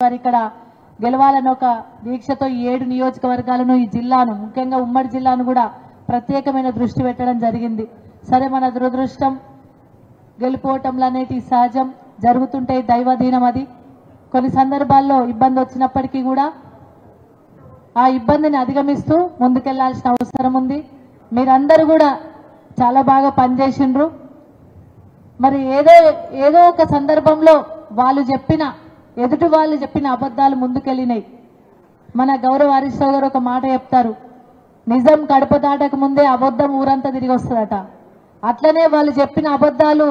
వారు ఇక్కడ గెలవాలని ఒక దీక్షతో 7 నియోజకవర్గాలను ఈ జిల్లాను ముఖ్యంగా ఉమ్మడి జిల్లాను కూడా ప్రత్యేకమైన దృష్టి పెట్టడం జరిగింది. సరే మన దురదృష్టం గెలుపోవటంలో అనేటి సహజం జరుగుతుంటే దైవాధీనం అది. కొన్ని సందర్భాల్లో ఇబ్బంది వచ్చినప్పటికీ కూడా ఆ ఇబ్బందిని అధిగమిస్తూ ముందుకెళ్లాల్సిన అవసరం ఉంది. మీరందరూ కూడా చాలా బాగా పనిచేసిండ్రు. మరి ఏదో ఒక సందర్భంలో ఎదుటి వాళ్ళు చెప్పిన అబద్ధాలు ముందుకెళ్ళినాయి. మన గౌరవ హరీష్ రావు గారు ఒక మాట చెప్తారు, నిజం కడప దాటక ముందే అబద్ధం ఊరంతా తిరిగి వస్తుందట. అట్లనే వాళ్ళు చెప్పిన అబద్ధాలు,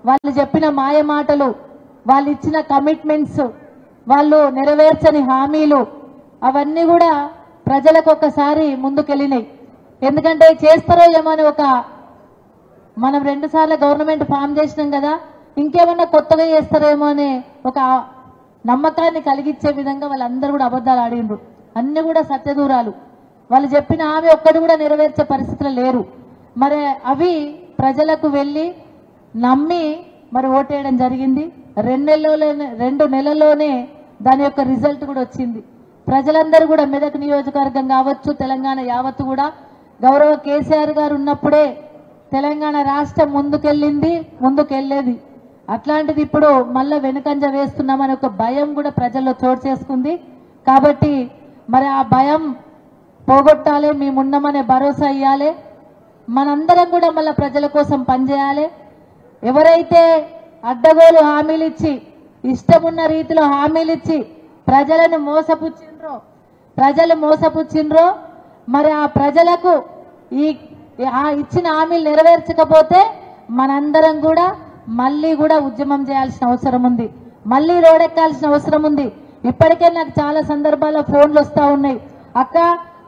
వాళ్ళు చెప్పిన మాయ మాటలు, వాళ్ళు ఇచ్చిన కమిట్మెంట్స్, వాళ్ళు నెరవేర్చని హామీలు అవన్నీ కూడా ప్రజలకు ఒక్కసారి ముందుకెళ్ళినాయి. ఎందుకంటే చేస్తారో ఏమో అని మనం 2 సార్లు గవర్నమెంట్ ఫామ్ చేసినాం కదా, ఇంకేమన్నా కొత్తగా చేస్తారేమో అనే ఒక నమ్మకాన్ని కలిగించే విధంగా వాళ్ళందరూ కూడా అబద్ధాలు ఆడిండ్రు. అన్ని కూడా సత్యదూరాలు. వాళ్ళు చెప్పిన హామీ ఒక్కటి కూడా నెరవేర్చే పరిస్థితులు లేరు. మరి అవి ప్రజలకు వెళ్ళి నమ్మి మరి ఓటేయడం జరిగింది. 2 నెలల్లోనే దాని యొక్క రిజల్ట్ కూడా వచ్చింది. ప్రజలందరూ కూడా మెదక్ నియోజకవర్గం కావచ్చు, తెలంగాణ యావత్తు కూడా గౌరవ కేసీఆర్ గారు ఉన్నప్పుడే తెలంగాణ రాష్ట్రం ముందుకెళ్లేది. అట్లాంటిది ఇప్పుడు మళ్ళా వెనుకంజ వేస్తున్నామని ఒక భయం కూడా ప్రజల్లో చోటు చేసుకుంది. కాబట్టి మరి ఆ భయం పోగొట్టాలి, మేమున్నామనే భరోసా ఇవ్వాలి. మనందరం కూడా మళ్ళా ప్రజల కోసం పనిచేయాలి. ఎవరైతే అడ్డగోలు హామీలిచ్చి ఇష్టమున్న రీతిలో హామీలిచ్చి ప్రజలు మోసపుచ్చిండ్రో మరి ఆ ప్రజలకు ఇచ్చిన హామీలు నెరవేర్చకపోతే మనందరం కూడా మళ్ళీ కూడా ఉద్యమం చేయాల్సిన అవసరం ఉంది, మళ్ళీ రోడెక్కాల్సిన అవసరం ఉంది. ఇప్పటికే నాకు చాలా సందర్భాల్లో ఫోన్లు వస్తా ఉన్నాయి, అక్క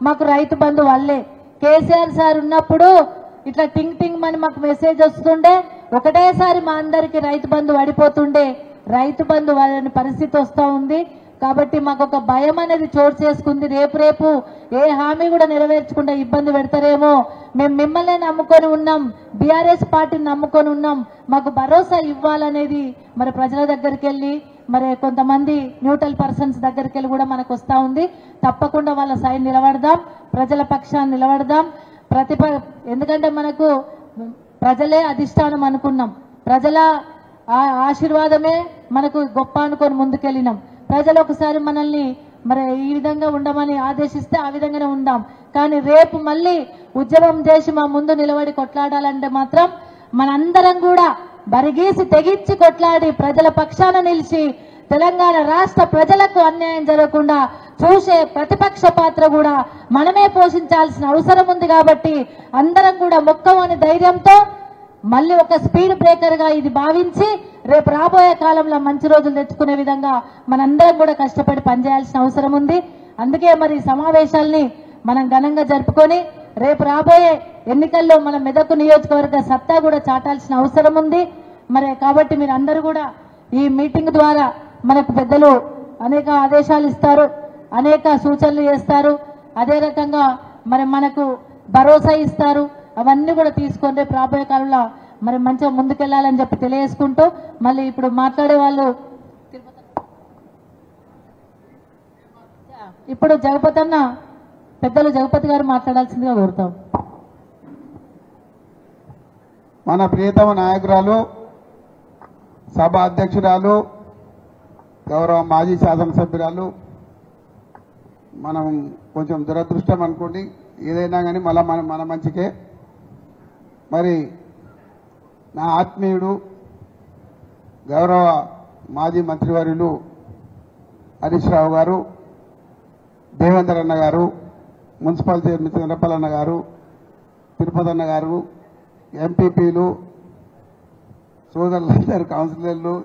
మాకు రైతు బంధు వల్లే కేసీఆర్ సార్ ఉన్నప్పుడు ఇట్లా టింగ్ అని మాకు మెసేజ్ వస్తుండే, ఒకటేసారి మా అందరికి రైతు బంధు పడిపోతుండే, రైతు బంధు వాళ్ళని పరిస్థితి వస్తూ ఉంది. కాబట్టి మాకు ఒక భయం అనేది చోటు చేసుకుంది. రేపు ఏ హామీ కూడా నెరవేర్చకుండా ఇబ్బంది పెడతారేమో, మేము మిమ్మల్ని నమ్ముకొని ఉన్నాం, బీఆర్ఎస్ పార్టీని నమ్ముకొని ఉన్నాం, మాకు భరోసా ఇవ్వాలనేది మరి ప్రజల దగ్గరికి వెళ్ళి మరి కొంతమంది న్యూట్రల్ పర్సన్స్ దగ్గరికి వెళ్ళి కూడా మనకు వస్తూ ఉంది. తప్పకుండా వాళ్ళ సైడ్ నిలబడదాం, ప్రజల పక్షాన్ని నిలబడదాం. ఎందుకంటే మనకు ప్రజలే అధిష్టానం అనుకున్నాం, ప్రజల ఆశీర్వాదమే మనకు గొప్ప అనుకొని ముందుకెళ్ళినాం. ప్రజలు ఒకసారి మనల్ని మరి ఈ విధంగా ఉండమని ఆదేశిస్తే ఆ విధంగానే ఉందాం. కానీ రేపు మళ్ళీ ఉద్యమం చేసి మా ముందు నిలబడి కొట్లాడాలంటే మాత్రం మనందరం కూడా బరిగీసి తెగించి కొట్లాడి ప్రజల పక్షాన నిలిచి తెలంగాణ రాష్ట్ర ప్రజలకు అన్యాయం జరగకుండా చూసే ప్రతిపక్ష పాత్ర కూడా మనమే పోషించాల్సిన అవసరం ఉంది. కాబట్టి అందరం కూడా మొక్కవని ధైర్యంతో మళ్ళీ ఒక స్పీడ్ బ్రేకర్ గా ఇది భావించి రేపు రాబోయే కాలంలో మంచి రోజులు తెచ్చుకునే విధంగా మనందరం కూడా కష్టపడి పనిచేయాల్సిన అవసరం ఉంది. అందుకే మరి సమావేశాల్ని మనం ఘనంగా జరుపుకొని రేపు రాబోయే ఎన్నికల్లో మన మెదక్ నియోజకవర్గ సత్తా కూడా చాటాల్సిన అవసరం ఉంది. మరి కాబట్టి మీరు అందరూ కూడా ఈ మీటింగ్ ద్వారా మనకు పెద్దలు అనేక ఆదేశాలు ఇస్తారు, అనేక సూచనలు చేస్తారు, అదే రకంగా మరి మనకు భరోసా ఇస్తారు. అవన్నీ కూడా తీసుకొని రేపు రాబోయే కాలంలో మరి మంచిగా ముందుకెళ్లాలని చెప్పి తెలియజేసుకుంటూ మళ్ళీ ఇప్పుడు మాట్లాడే వాళ్ళు ఇప్పుడు పెద్దలు జగపతి గారు మాట్లాడాల్సిందిగా కోరుతాం. మన ప్రియతమ నాయకురాలు, సభ అధ్యక్షురాలు, గౌరవ మాజీ శాసనసభ్యురాలు, మనం కొంచెం దురదృష్టం అనుకోండి, ఏదైనా కానీ మళ్ళా మన మంచికే. మరి నా ఆత్మీయుడు గౌరవ మాజీ మంత్రివర్యులు హరీష్ రావు గారు, దేవేందర్ అన్న గారు, మున్సిపల్ చైర్మన్ చంద్రపాల్ అన్న గారు, తిరుపతి అన్న గారు, ఎంపీపీలు, సోదరులందరూ, కౌన్సిలర్లు,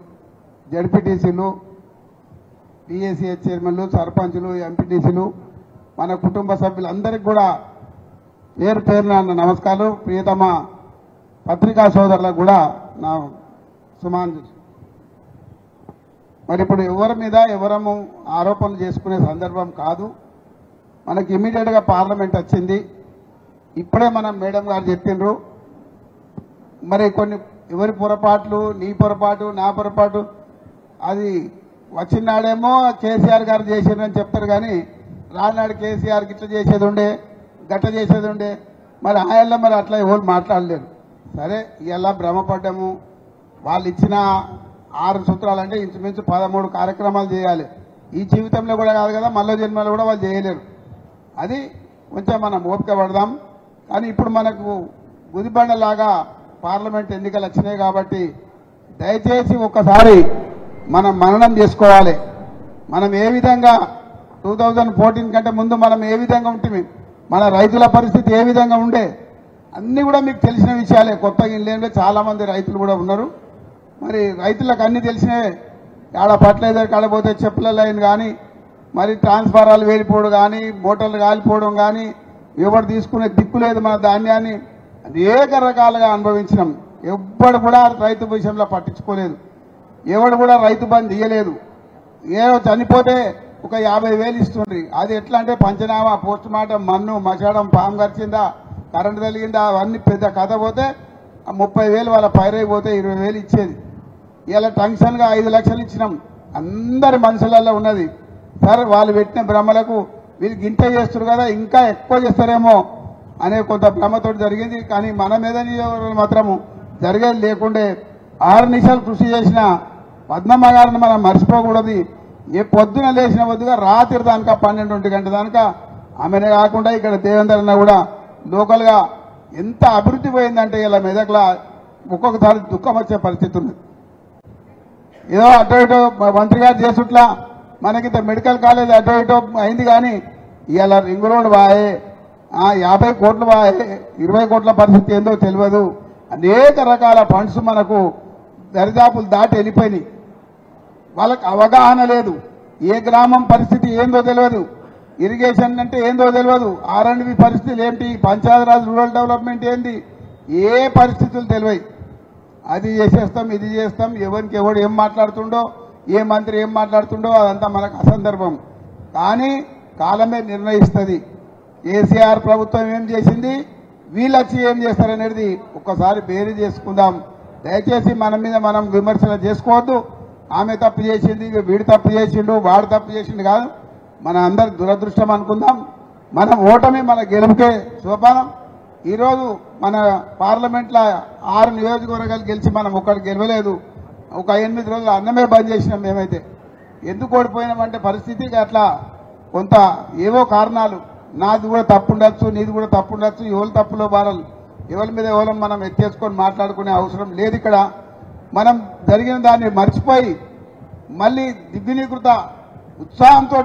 జడ్పీటీసీలు, పిఏసీహెచ్ చైర్మన్లు, సర్పంచులు, ఎంపీటీసీలు, మన కుటుంబ సభ్యులందరికీ కూడా పేరున నమస్కారాలు. ప్రియతమ పత్రికా సోదరులకు కూడా నా సుమాంజలి. మరి ఇప్పుడు ఎవరి మీద ఎవరము ఆరోపణలు చేసుకునే సందర్భం కాదు. మనకి ఇమీడియట్గా పార్లమెంట్ వచ్చింది. ఇప్పుడే మనం మేడం గారు చెప్పిండ్రు, మరి కొన్ని ఎవరి పొరపాట్లు, నీ పొరపాటు, నా పొరపాటు, అది వచ్చినాడేమో కేసీఆర్ గారు చేసిండ్రని చెప్తారు కానీ రానాడు కేసీఆర్కి ఇట్లా చేసేది ఉండే గట్ట చేసేది ఉండే మరి ఆయనలో మరి అట్లా ఎవరు మాట్లాడలేరు. సరే ఇలా భ్రమపడ్డాము. వాళ్ళు ఇచ్చిన 6 సూత్రాలు అంటే ఇంచుమించు 13 కార్యక్రమాలు చేయాలి. ఈ జీవితంలో కూడా కాదు కదా, మళ్ళీ జన్మలో కూడా వాళ్ళు చేయలేరు. అది కొంచెం మనం ఓపిక పడదాం. కానీ ఇప్పుడు మనకు గుదిబండలాగా పార్లమెంట్ ఎన్నికలు వచ్చినాయి కాబట్టి దయచేసి ఒక్కసారి మనం మననం చేసుకోవాలి. మనం ఏ విధంగా 2014 కంటే ముందు మనం ఏ విధంగా ఉంటుంది, మన రైతుల పరిస్థితి ఏ విధంగా ఉండే అన్నీ కూడా మీకు తెలిసిన విషయాలే. కొత్తగా ఇల్లేంలో చాలా మంది రైతులు కూడా ఉన్నారు. మరి రైతులకు అన్ని తెలిసినవే. ఆడ ఫర్టిలైజర్ కాడపోతే చెప్పుల లైన్ కానీ, మరి ట్రాన్స్ఫారాలు వేలిపోవడం కానీ, మోటార్లు కాలిపోవడం కానీ, ఎవరు తీసుకునే దిక్కు లేదు. మన ధాన్యాన్ని అనేక రకాలుగా అనుభవించినాం. ఎవ్వడు కూడా రైతు విషయంలో పట్టించుకోలేదు. ఎవడు కూడా రైతు బంధు ఇయ్యలేదు. ఏదో చనిపోతే ఒక 50,000 ఇస్తుంది. అది ఎట్లా అంటే పంచనామా, పోస్ట్ మార్టం, మన్ను మచడం, పాము గరిచిందా, కరెంటు తగిలిందా, అవన్నీ పెద్ద కథ. పోతే 30,000 వాళ్ళ పైరై పోతే 20,000 ఇచ్చేది. ఇలా టెన్షన్గా 5 లక్షలు ఇచ్చినాం. అందరి మనసులలో ఉన్నది. సార్ వాళ్ళు పెట్టిన భ్రమలకు వీళ్ళు గింత చేస్తారు కదా, ఇంకా ఎక్కువ చేస్తారేమో అనే కొంత భ్రమతో జరిగింది. కానీ మన మీద మాత్రము జరిగేది లేకుండే 6 నిమిషాలు కృషి చేసిన పద్మమ్మ గారిని మనం మర్చిపోకూడదు. ఏ పొద్దున లేచిన వద్దుగా రాత్రి దానిక 12 గంటల దానిక ఆమెనే కాకుండా ఇక్కడ దేవేందర్ అన్న కూడా లోకల్గా ఎంత అభివృద్ధి పోయిందంటే ఇలా మెదక్లా ఒక్కొక్కసారి దుఃఖం వచ్చే పరిస్థితి ఉంది. ఏదో అటో ఇటో మంత్రి గారు చేసుట్లా మనకింత మెడికల్ కాలేజ్ అటో ఇటో అయింది. కానీ ఇలా రింగ్ రోడ్ బాయే, 50 కోట్లు బాయే, 20 కోట్ల పరిస్థితి ఏందో తెలియదు. అనేక రకాల ఫండ్స్ మనకు దరిదాపులు దాటి వెళ్ళిపోయినాయి. వాళ్ళకి అవగాహన లేదు. ఏ గ్రామం పరిస్థితి ఏందో తెలియదు, ఇరిగేషన్ అంటే ఏందో తెలియదు, R&B పరిస్థితులు ఏంటి, పంచాయతీరాజ్ రూరల్ డెవలప్మెంట్ ఏంటి, ఏ పరిస్థితులు తెలియదు. అది చేసేస్తాం, ఇది చేస్తాం, ఎవరికి ఎవడు ఏం మాట్లాడుతుండో, ఏ మంత్రి ఏం మాట్లాడుతుండో అదంతా మనకు అసందర్భం. కానీ కాలమే నిర్ణయిస్తుంది. కేసీఆర్ ప్రభుత్వం ఏం చేసింది, వీళ్ళు వచ్చి ఏం చేస్తారనేది ఒక్కసారి బేరీ చేసుకుందాం. దయచేసి మన మీద మనం విమర్శలు చేసుకోవద్దు. ఆమె తప్పు చేసింది, వీడు తప్పు చేసిండు, వాడు తప్పు చేసిండు కాదు. మన అందరి దురదృష్టం అనుకుందాం. మన ఓటమి మన గెలుపుకే సోపానం. ఈరోజు మన పార్లమెంట్లో 6 నియోజకవర్గాలు గెలిచి మనం ఒక్కటి గెలవలేదు. ఒక 8 రోజులు అన్నమే బంద్ చేసినాం. మేమైతే ఎందుకు ఓడిపోయినామంటే పరిస్థితికి అట్లా కొంత ఏవో కారణాలు, నాది కూడా తప్పు ఉండొచ్చు, నీది కూడా తప్పు ఉండొచ్చు. ఎవరి తప్పులో బారలు ఎవరి మీద ఎవరు మనం ఎత్తేసుకొని మాట్లాడుకునే అవసరం లేదు. ఇక్కడ మనం జరిగిన దాన్ని మర్చిపోయి మళ్ళీ దివ్యనీకృత ఉత్సాహంతో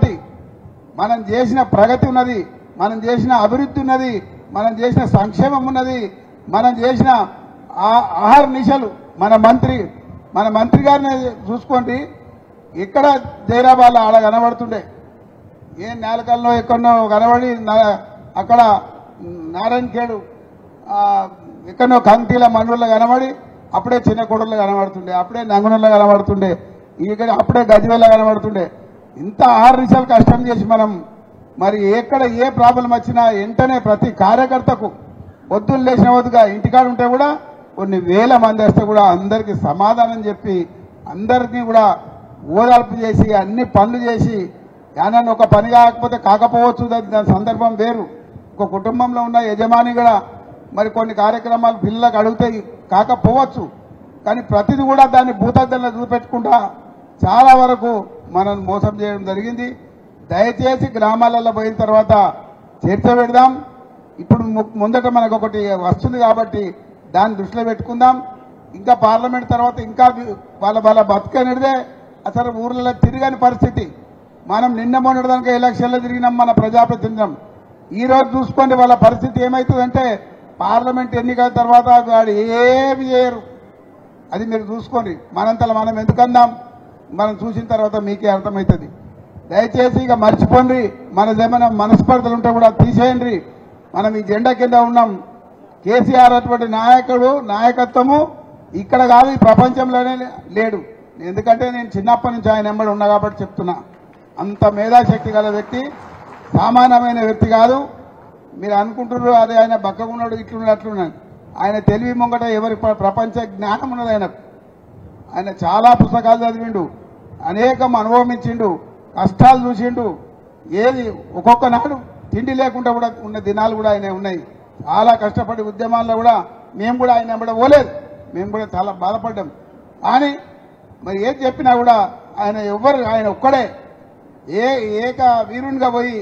మనం చేసిన ప్రగతి ఉన్నది, మనం చేసిన అభివృద్ధి ఉన్నది, మనం చేసిన సంక్షేమం ఉన్నది, మనం చేసిన ఆహార నిశలు. మన మంత్రి గారిని చూసుకోండి. ఇక్కడ జైరాబాద్ ఆడ కనబడుతుండే, ఏ నేలకల్లో ఎక్కడో కనబడి, అక్కడ నారాయణఖేడు ఎక్కడో కంకిల మండూరులో కనబడి, అప్పుడే చిన్న కొడల్లో కనబడుతుండే, అప్పుడే నంగనూరులో కనబడుతుండే, ఇక్కడ అప్పుడే గజ్వేల్లో కనబడుతుండే. ఇంత 6 నిమిషాలు కష్టం చేసి మనం మరి ఎక్కడ ఏ ప్రాబ్లం వచ్చినా వెంటనే ప్రతి కార్యకర్తకు పొద్దున్న లేచిన వద్దుగా ఇంటికాడ ఉంటే కూడా కొన్ని వేల మంది వస్తే కూడా అందరికీ సమాధానం చెప్పి అందరికీ కూడా ఓదార్పు చేసి అన్ని పనులు చేసి యానని ఒక పని కాకపోవచ్చు, దాని సందర్భం వేరు. ఒక కుటుంబంలో ఉన్న యజమాని కూడా మరి కొన్ని కార్యక్రమాలు పిల్లలకు అడుగుతాయి కాకపోవచ్చు. కానీ ప్రతిదీ కూడా దాన్ని భూతద్దంలో చూపెట్టుకుంటా చాలా వరకు మనం మోసం చేయడం జరిగింది. దయచేసి గ్రామాలలో పోయిన తర్వాత చర్చ పెడదాం. ఇప్పుడు ముందట మనకు ఒకటి వస్తుంది కాబట్టి దాన్ని దృష్టిలో పెట్టుకుందాం. ఇంకా పార్లమెంట్ తర్వాత ఇంకా వాళ్ళ బతుకనేదే అసలు ఊర్లలో తిరగని పరిస్థితి. మనం నిన్న మొన్నటిదానికి ఎలక్షన్లో తిరిగినాం మన ప్రజాప్రతినిధులం. ఈ రోజు చూసుకోండి వాళ్ళ పరిస్థితి ఏమవుతుందంటే పార్లమెంట్ ఎన్నికల తర్వాత వాడు ఏమి చేయరు. అది మీరు చూసుకోండి. మనంతలో మనం ఎందుకందాం, మనం చూసిన తర్వాత మీకే అర్థమవుతుంది. దయచేసి ఇక మర్చిపోండి. మనదేమైనా మనస్పర్ధలు ఉంటే కూడా తీసేయండి. మనం ఈ జెండా కింద ఉన్నాం. కేసీఆర్ అటువంటి నాయకత్వము ఇక్కడ కాదు, ఈ ప్రపంచంలోనే లేడు. ఎందుకంటే నేను చిన్నప్పటి నుంచి ఆయన వెంబడి ఉన్నా కాబట్టి చెప్తున్నా. అంత మేధాశక్తి గల వ్యక్తి, సామాన్యమైన వ్యక్తి కాదు. మీరు అనుకుంటున్నారు అదే ఆయన బక్కగున్నాడు, ఇట్లున్నాడు, అట్లున్నాడు. ఆయన తెలివి ముంగట ఎవరి ప్రపంచ జ్ఞానం ఉన్నది ఆయనకు. ఆయన చాలా పుస్తకాలు చదివిండు. అనేకం అనుభవించిండు, కష్టాలు చూసిండు. ఏది ఒక్కొక్క నాడు తిండి లేకుండా కూడా ఉన్న దినాలు కూడా ఆయన ఉన్నాయి. చాలా కష్టపడి ఉద్యమాల్లో కూడా మేము కూడా ఆయన వెంబడ పోలేదు, మేము కూడా చాలా బాధపడ్డాం. కానీ మరి ఏది చెప్పినా కూడా ఆయన ఒక్కడే ఏక వీరునిగా పోయి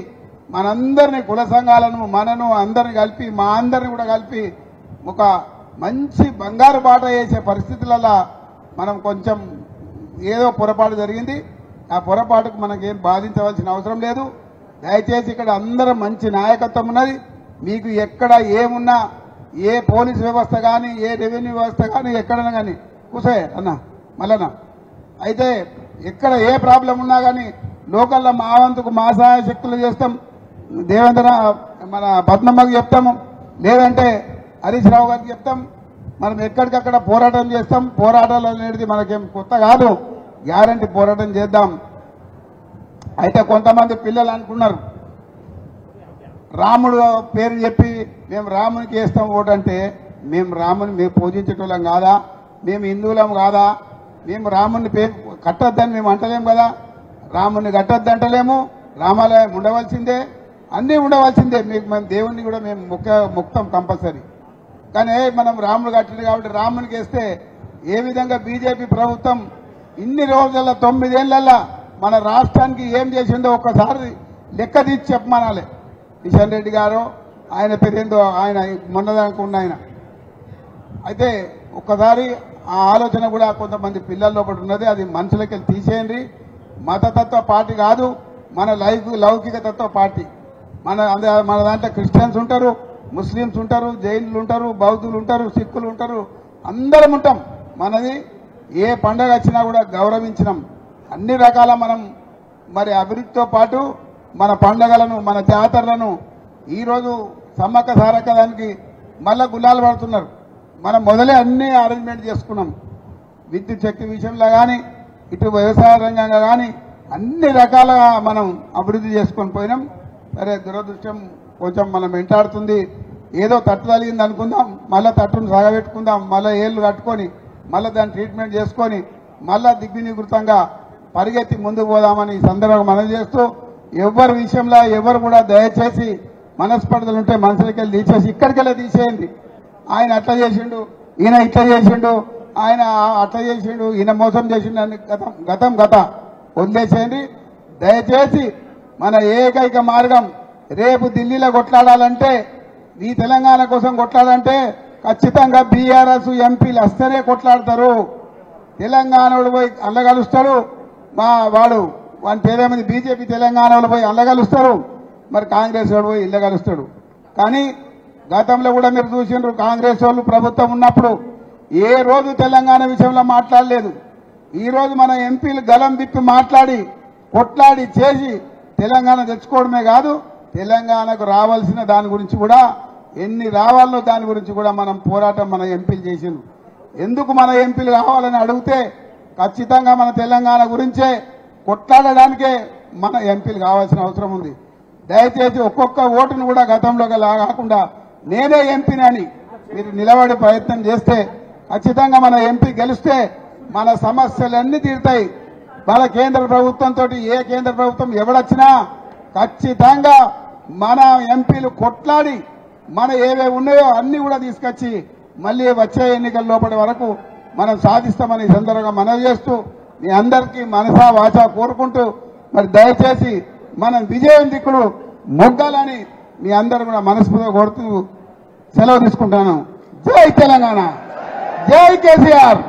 మనందరినీ కుల సంఘాలను మనను అందరిని కలిపి మా అందరిని కూడా కలిపి ఒక మంచి బంగారు బాట వేసే పరిస్థితులలో మనం కొంచెం ఏదో పొరపాటు జరిగింది. ఆ పొరపాటుకు మనకేం బాధించవలసిన అవసరం లేదు. దయచేసి ఇక్కడ అందరం మంచి నాయకత్వం ఉన్నది. మీకు ఎక్కడ ఏమున్నా, ఏ పోలీస్ వ్యవస్థ కానీ, ఏ రెవెన్యూ వ్యవస్థ కానీ, ఎక్కడైనా కానీ కూసే అన్న మళ్ళా అయితే ఎక్కడ ఏ ప్రాబ్లం ఉన్నా కానీ లోకల్లో మా వంతుకు మా సహాయ శక్తులు చేస్తాం. దేవేంద్ర మన పద్మమ్మకి చెప్తాము, లేదంటే హరీష్ రావు గారికి చెప్తాం. మనం ఎక్కడికక్కడ పోరాటం చేస్తాం. పోరాటాలు అనేది మనకేం కొత్త కాదు, గ్యారంటీ పోరాటం చేద్దాం. అయితే కొంతమంది పిల్లలు అనుకున్నారు రాముడు పేరు చెప్పి మేము రామునికి వేస్తాం ఓటు అంటే, మేము రాముని మేము పూజించేటోళ్ళం కాదా, మేము హిందువులం కాదా, మేము రాముని పేరు కట్టొద్దని మేము అంటలేము కదా. రాముని కట్టొద్దు అంటలేము, రామాలయం ఉండవలసిందే, అన్నీ ఉండవలసిందే. మేము దేవుణ్ణి కూడా మేము ముక్తం కంపల్సరీ. కానీ మనం రాముడు కట్టింది కాబట్టి రామునికి వేస్తే ఏ విధంగా బీజేపీ ప్రభుత్వం ఇన్ని రోజుల 9 ఏళ్లలో మన రాష్ట్రానికి ఏం చేసిందో ఒక్కసారి లెక్క తీసి చెప్పమనాలి. కిషన్ రెడ్డి గారు ఆయన పేరేందో ఆయన మొన్నదానికి ఉన్న ఆయన అయితే ఒక్కసారి ఆ ఆలోచన కూడా కొంతమంది పిల్లల లోపల ఉన్నది. అది మనుషులకి తీసేయండి. మతతత్వ పార్టీ కాదు, మన లౌకిక తత్వ పార్టీ. మన దాంట్లో క్రిస్టియన్స్ ఉంటారు, ముస్లిమ్స్ ఉంటారు, జైనులు ఉంటారు, బౌద్ధులు ఉంటారు, సిక్కులు ఉంటారు, అందరం ఉంటాం. మనది ఏ పండగ వచ్చినా కూడా గౌరవించినాం. అన్ని రకాల మనం మరి అభివృద్ధితో పాటు మన పండగలను, మన జాతరలను ఈరోజు సమ్మక్క సారక్క దానికి మళ్ళా గులాలు పడుతున్నారు. మనం మొదలే అన్ని అరేంజ్మెంట్ చేసుకున్నాం. విద్యుత్ శక్తి విషయంలో కానీ, ఇటు వ్యవసాయ రంగంగా కానీ అన్ని రకాలుగా మనం అభివృద్ధి చేసుకొని పోయినాం. సరే దురదృష్టం కొంచెం మనం వెంటాడుతుంది. ఏదో తట్టు తగిలింది అనుకుందాం, మళ్ళీ తట్టును సాగబెట్టుకుందాం, మళ్ళీ ఏళ్ళు కట్టుకొని మళ్ళీ దాన్ని ట్రీట్మెంట్ చేసుకొని మళ్ళీ దిగ్వినికృతంగా పరిగెత్తి ముందుకు పోదామని ఈ సందర్భంగా మనవి చేస్తూ, ఎవరి విషయంలో ఎవరు కూడా దయచేసి మనస్పర్ధలు ఉంటే మనసులకి వెళ్ళి తీసేసి ఇక్కడికెళ్ళి తీసేయండి. ఆయన అట్లా చేసిండు, ఈయన ఇట్లా చేసిండు, ఆయన అట్లా చేసిండు, ఈయన మోసం చేసిండు అని గతం వదిలేసేయండి. దయచేసి మన ఏకైక మార్గం రేపు ఢిల్లీలో కొట్లాడాలంటే, ఈ తెలంగాణ కోసం కొట్లాడాలంటే ఖచ్చితంగా బీఆర్ఎస్ ఎంపీలు వస్తేనే కొట్లాడతారు. తెలంగాణలో పోయి అల్లగలుస్తాడు, వాని పేరేమంది బీజేపీ తెలంగాణలో పోయి అల్లగలుస్తారు, మరి కాంగ్రెస్ వాడు పోయి ఇల్లగలుస్తాడు. కానీ గతంలో కూడా మీరు చూసిండ్రు, కాంగ్రెస్ వాళ్ళు ప్రభుత్వం ఉన్నప్పుడు ఏ రోజు తెలంగాణ విషయంలో మాట్లాడలేదు. ఈ రోజు మన ఎంపీలు గలం విప్పి మాట్లాడి కొట్లాడి చేసి తెలంగాణ తెచ్చుకోవడమే కాదు, తెలంగాణకు రావాల్సిన దాని గురించి కూడా ఎన్ని రావాలో దాని గురించి కూడా మనం పోరాటం మన ఎంపీలు చేసిండ్రు. ఎందుకు మన ఎంపీలు కావాలని అడిగితే ఖచ్చితంగా మన తెలంగాణ గురించే కొట్లాడడానికే మన ఎంపీలు కావాల్సిన అవసరం ఉంది. దయచేసి ఒక్కొక్క ఓటును కూడా గతంలో కాకుండా నేనే ఎంపీనని మీరు నిలబడే ప్రయత్నం చేస్తే ఖచ్చితంగా మన ఎంపీ గెలిస్తే మన సమస్యలన్నీ తీరుతాయి. మన కేంద్ర ప్రభుత్వంతో ఏ కేంద్ర ప్రభుత్వం ఎవడొచ్చినా ఖచ్చితంగా మన ఎంపీలు కొట్లాడి మన ఏవేవి ఉన్నాయో అన్ని కూడా తీసుకొచ్చి మళ్ళీ వచ్చే ఎన్నికల లోపటి వరకు మనం సాధిస్తామని ఈ సందర్భంగా మనవి చేస్తూ మీ అందరికీ మనసా వాచా కోరుకుంటూ మరి దయచేసి మనం విజయం దిక్కుడు మొగ్గాలని మీ అందరూ కూడా మనస్ఫూర్తిగా కోరుతూ సెలవు తీసుకుంటాను. జై తెలంగాణ, జై కేసీఆర్.